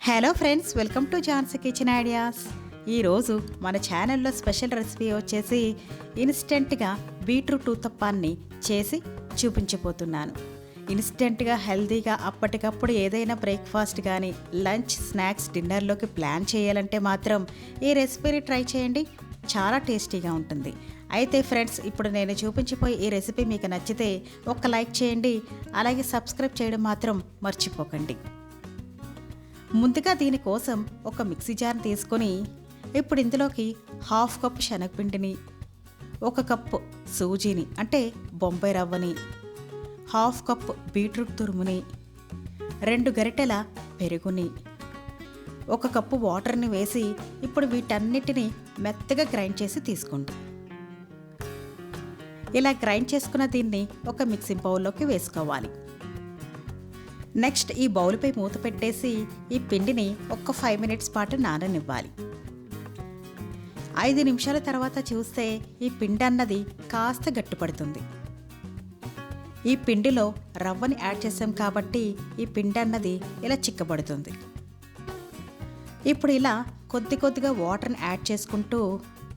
Hello friends, welcome to Jhansi kitchen ideas. ఈరోజు మన ఛానల్లో స్పెషల్ రెసిపీ వచ్చేసి ఇన్స్టెంట్గా బీట్రూట్ ఊతప్పాన్ని చేసి చూపించబోతున్నాను. ఇన్స్టెంట్గా హెల్తీగా అప్పటికప్పుడు ఏదైనా బ్రేక్ఫాస్ట్ కానీ లంచ్ స్నాక్స్ డిన్నర్లోకి ప్లాన్ చేయాలంటే మాత్రం ఈ రెసిపీని ట్రై చేయండి, చాలా టేస్టీగా ఉంటుంది. అయితే ఫ్రెండ్స్, ఇప్పుడు నేను చూపించిపోయి ఈ రెసిపీ మీకు నచ్చితే ఒక లైక్ చేయండి, అలాగే సబ్స్క్రైబ్ చేయడం మాత్రం మర్చిపోకండి. ముందుగా దీనికోసం ఒక మిక్సీ జార్ తీసుకొని ఇప్పుడు ఇందులోకి హాఫ్ కప్ శనగపిండిని, ఒక కప్పు సూజీని అంటే బొంబాయి రవ్వని, హాఫ్ కప్ బీట్రూట్ తురుముని, 2 గరిటెల పెరుగుని, 1 కప్పు వాటర్ని వేసి ఇప్పుడు వీటన్నిటిని మెత్తగా గ్రైండ్ చేసి తీసుకోండి. ఇలా గ్రైండ్ చేసుకున్న దీన్ని ఒక మిక్సింగ్ బౌల్లోకి వేసుకోవాలి. నెక్స్ట్ ఈ బౌల్పై మూత పెట్టేసి ఈ పిండిని ఒక 5 మినిట్స్ పాటు నాననివ్వాలి. 5 నిమిషాల తర్వాత చూస్తే ఈ పిండి అన్నది కాస్త గట్టిపడుతుంది. ఈ పిండిలో రవ్వని యాడ్ చేసాం కాబట్టి ఈ పిండి అన్నది ఇలా చిక్కబడుతుంది. ఇప్పుడు ఇలా కొద్ది కొద్దిగా వాటర్ని యాడ్ చేసుకుంటూ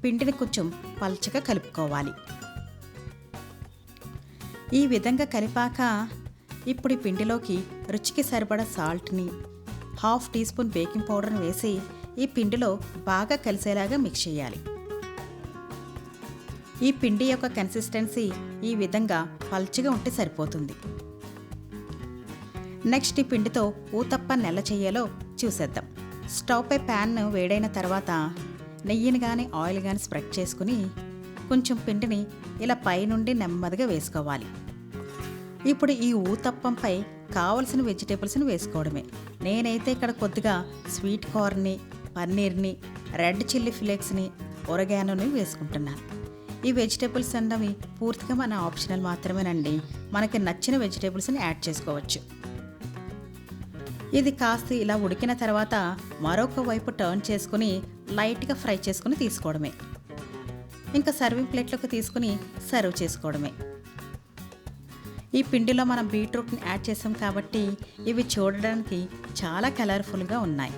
పిండిని కొంచెం పల్చగా కలుపుకోవాలి. ఈ విధంగా కలిపాక ఇప్పుడు ఈ పిండిలోకి రుచికి సరిపడా సాల్ట్ని, హాఫ్ టీ స్పూన్ బేకింగ్ పౌడర్ని వేసి ఈ పిండిలో బాగా కలిసేలాగా మిక్స్ చేయాలి. ఈ పిండి యొక్క కన్సిస్టెన్సీ ఈ విధంగా పల్చగా ఉంటే సరిపోతుంది. నెక్స్ట్ ఈ పిండితో ఊతప్పం ఎలా చేయాలో చూసేద్దాం. స్టవ్పై ప్యాన్ వేడైన తర్వాత నెయ్యిని కానీ ఆయిల్ కానీ స్ప్రెడ్ చేసుకుని కొంచెం పిండిని ఇలా పైనుండి నెమ్మదిగా వేసుకోవాలి. ఇప్పుడు ఈ ఊతప్పంపై కావలసిన వెజిటేబుల్స్ని వేసుకోవడమే. నేనైతే ఇక్కడ కొద్దిగా స్వీట్ కార్న్ని, పన్నీర్ని, రెడ్ చిల్లీ ఫ్లేక్స్ని, ఒరగానోని వేసుకుంటున్నాను. ఈ వెజిటేబుల్స్ అన్నవి పూర్తిగా మన ఆప్షనల్ మాత్రమేనండి. మనకి నచ్చిన వెజిటేబుల్స్ని యాడ్ చేసుకోవచ్చు. ఇది కాస్త ఇలా ఉడికిన తర్వాత మరొక వైపు టర్న్ చేసుకుని లైట్గా ఫ్రై చేసుకుని తీసుకోవడమే. ఇంకా సర్వింగ్ ప్లేట్లోకి తీసుకుని సర్వ్ చేసుకోవడమే. ఈ పిండిలో మనం బీట్రూట్ని యాడ్ చేసాం కాబట్టి ఇవి చూడడానికి చాలా కలర్ఫుల్గా ఉన్నాయి.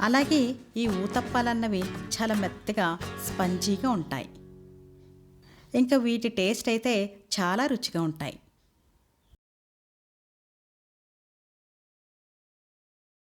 అలాగే ఈ ఊతప్పాలన్నవి చాలా మెత్తగా స్పంజీగా ఉంటాయి. ఇంకా వీటి టేస్ట్ అయితే చాలా రుచిగా ఉంటాయి.